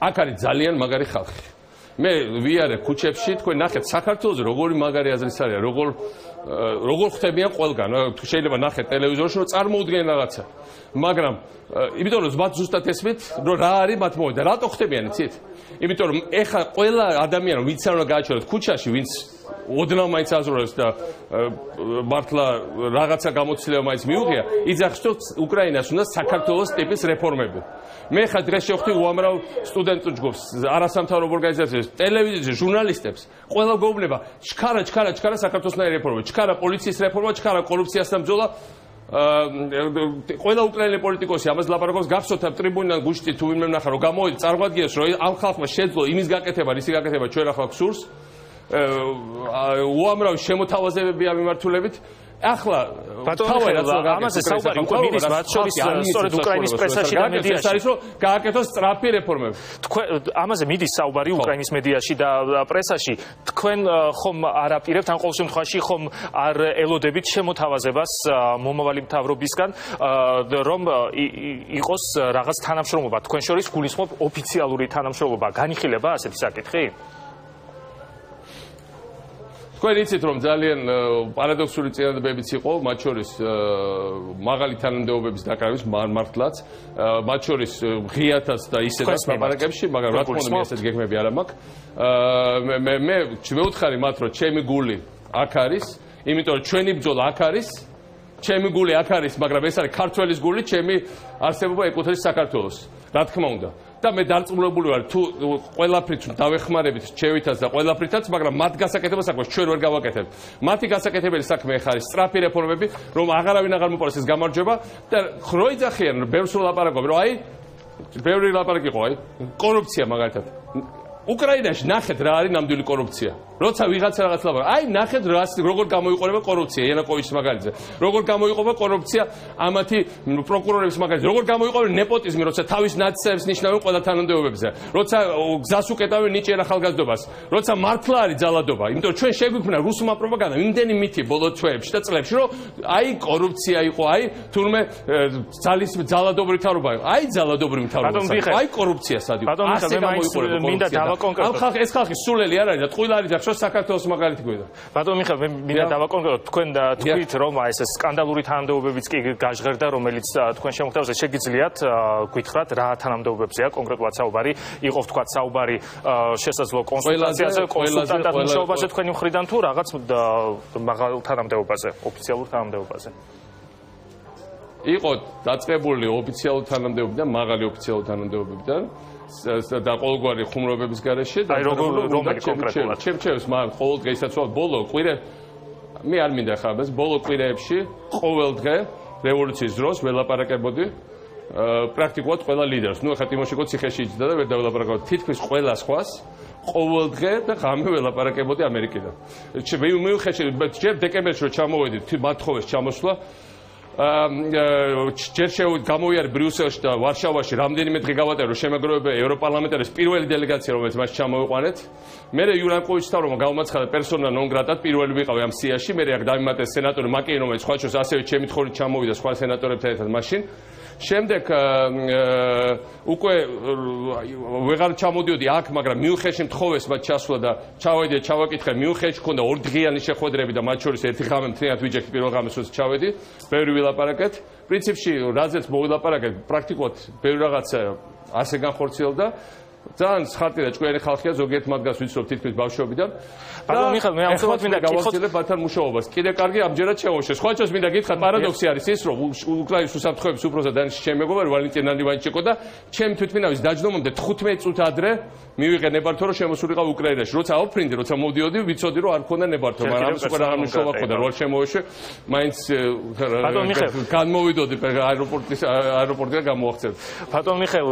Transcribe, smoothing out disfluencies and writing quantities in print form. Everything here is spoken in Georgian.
აქ არის ძალიან მაგარი ხალხი. მე ვიარე ქუჩებში, თქვენ ნახეთ საქართველოს როგორი მაგარი აზრის არის, როგორ ხდებიან ყველგან. შეიძლება ნახეთ ტელევიზორში, რომ წარმოუდგენ რაღაცა. მაგრამ იმიტომ რომ მათ ზუსტად ესმით, რომ რა არის მათ მოვიდა. რატო ხდებიან იცით? იმიტომ რომ ეხა ყველა ადამიანი ვინც არ უნდა გააჩეროთ ქუჩაში, ვინც ოდნავ მაინც აზრობს და მართლა რაღაცა გამოცდილება მაინც მიუღია, იძახს რომ უკრაინას უნდა საქართველოს ტიპის რეფორმები. მე ხა დღეს შევხვდი უამრავ სტუდენტურ ჯგუფს, არასამთავრობო ორგანიზაციებს, ტელევიზიაზე ჟურნალისტებს, ყველა გვეუბნება, ჩქარა საქართველოსნაირი რეფორმა, ჩქარა პოლიციის რეფორმა, ჩქარა კორუფციასთან ბრძოლა. ყველა უკრაინელი პოლიტიკოსი ამას ლაპარაკობს, გახსოვთ ამ ტრიბუნიდან გუშტი თუ ვინმე ნახა, რომ გამოვიდა წარღვადგინეს, რომ ამ ხალხმა შეძლო იმის გაკეთება, ისი გაკეთება ჩვენ ახლა გსურს. უამრავი შემოთავაზებები ამიმართულებით. ახლა ამაზე საუბარი უკვე მიდის მათ შორის სწორედ უკრაინის პრესაში და მედიაში არის რომ გააკეთოს სწრაფი რეფორმები. ამაზე მიდის საუბარი უკრაინის მედიაში და პრესაში. თქვენ ხომ არ აპირებთ ან ყოველ შემთხვევაში ხომ არ ელოდებით შემოთავაზებას მომავალი მთავრობისგან რომ იყოს რაღაც თანამშრომლობა თქვენ შორის გულისხმობ ოფიციალური თანამშრომლობა განიხილება ასეთი საკითხი? თქვენ იცით რომ ძალიან პარადოქსული წინადადებებიც იყო, მათ შორის მაღალი თანამდებობების დაკარგვის მართლაც, მათ შორის ღიათაც და ისედაც ლაპარაკებში, მაგრამ რა თქმა უნდა მე ესეთ გეგმები არ მაქვს. მე მეუთხარი მათ რომ ჩემი გული აქ არის, იმიტომ რომ ჩვენი ბრძოლა აქ არის, ჩემი გული აქ არის, მაგრამ ეს არის ქართველის გული, ჩემი არსებობა ეკუთვნის საქართველოს. რა თქმა უნდა. და მე დარწმუნებული ვარ თუ ყველაფრით დავეხმარებით ჩევითაც და ყველაფრითაც, მაგრამ მათ გასაკეთებას საქმეს ჩვენ ვერ გავაკეთებთ. მათი გასაკეთებელი საქმე ახლა არის სწრაფი რეფორმები, რომ აღარავინ აღარ მოპაროს ეს გამარჯვება და რო იძახიან ბევრს ლაპარაკობენ, რომ აი ბევრი ლაპარაკი იყო, აი კორუფცია მაგალითად. უკრაინაში ნახეთ რა არის ნამდვილი კორუფცია. როცა ვიღაცა რაღაც ლაპარაკობს, აი ნახეთ როგორ გამოიყურება კორუფცია იანაკოვიჩის მაგალითზე. როგორ გამოიყურება კორუფცია ამათი პროკურორების მაგალითზე. როგორ გამოიყურება ნეპოტიზმი, როცა თავის ნაცისებს ნიშნავენ ყველა თანამდებობებზე. როცა გზას უკეტავენ ნიჭიერ ახალგაზრდობას. როცა მართლა არის ძალადობა. იმიტომ ჩვენ შეგვიქმნა რუსულმა პროპაგანდამ იმდენი მითი ბოლო თვეებში და წლებში, რომ აი კორუფცია იყო, აი თურმე ძალის ძალადობრივი მთავრობა იყო. აი ძალადობრივი მთავრობა. აი კორუფცია სად იყო. ასე გამოიყურება კორუფცია. ეს ხალხი სულელი არ არის და ტყუილი არის და საქართველოს მაგალითი გვედა. ბატონო მიხეილ, მე მინდა დავაკონკრეტოთ, თქვენ თქვით რომ ეს სკანდალური თანამდებობებიც კი გაჟღერდა, რომელიც თქვენ შემოგთავაზეთ, შეგიძლიათ გითხრათ რა თანამდებობებზეა კონკრეტულად საუბარი, იყო თქვათ საუბარი შესაძლო კონსულტაციაზე, კონსულტანტად მუშაობაზე თქვენი მხრიდან თუ რაღაც მაღალ თანამდებობაზე, ოფიციალურ თანამდებობაზე. იყო დაწყებული ოფიციალურ თანამდებობიდან, მაღალი ოფიციალურ თანამდებობიდან. და ყოველგვარი ხუმრობების გარეშე და რომელი კონკრეტულად ჩემს მაგ ყოველ დღეისაც ბოლო კვირე მე არ მინდა ხარ ეს ბოლო კვირეებში ყოველ დღე რევოლუციის დროს ველაპარაკებოდი პრაქტიკულად ყველა ლიდერს. ნუ ახლა ტიმოშენკო ციხეში იჯდა და ვერ დაველაპარაკებოდი თითქმის ყველა სხვას ყოველ დღე და ღამე ველაპარაკებოდი ამერიკიდან. მივხვდი ჯერ დეკემბერში რომ ჩამოვედი მათხოვეს ჩამოსვლა ჯერ გამოვიარე ბრიუსელში და ვარშავაში რამდენიმე დღე გავატარე რომ შემაგროვებია ევროპარლამენტარის პირველი დელეგაცია რომელიც მას ჩამოვიყვანეთ. მე იურანკოვიჩის თავრობა გავმაცხადა პერსონა ნონ გრატად პირველი ვიყავი ამ სიაში. მე აქ დავიმატეს სენატორი მაკეინ რომელიც სხვა შორის ასევე ჩემი თხოვნით ჩამოვიდა სხვა სენატორებთან ერთად მაშინ. შემდეგ უკვე ვეღარ ჩამოდიოდი აქ, მაგრამ მიუნხენში მთხოვეს მათ ჩასვლა და ჩავედი ჩავაკითხე მიუნხენში ქონდა 2 დღიანი შეხვედრები და მათ შორის ერთი ღამე მთლიანად ვიჯექი პირველ ღამეს როცა ჩავედი. ბევრი ვილაპარაკეთ. პრინციპში რაზეც მოვილაპარაკეთ, პრაქტიკულად ბევრი რაღაცა ასე განხორციელდა. ძალიან ხარტი და ჭკვიანი ხალხია, ზოგიერთ მათგანს ვიცნობ თითქმის ბავშვობიდან. ბატონო მიხეილ, მე ამხელად მინდა გავაგრძელებ მათთან მუშაობას. კიდე კარგი ამჯერად შევაშე. სხვა შორის მინდა გითხრათ, პარადოქსი არის ის, რომ უკრაინის უსაფრთხოების უფროსად დანიშნეს ჩემი მეგობარი ვალენტინ ნანივანჩიკო და ჩემ თვითმფრინავის დაჯდომამდე 15 წუთი ადრე მივიღე ნებართვა რომ შემოსულიყავ უკრაინაში. როცა ავფრინდი, როცა მოვდიოდი, ვიცოდი რომ არ ქონდა ნებართვა, მაგრამ ამის უკვე რაღაც მნიშვნელობა ქონდა, რომ შემოვეშე, მაინც განმოვიდოდი აეროპორტიდან გამოვახცევ. ბატონო მიხეილ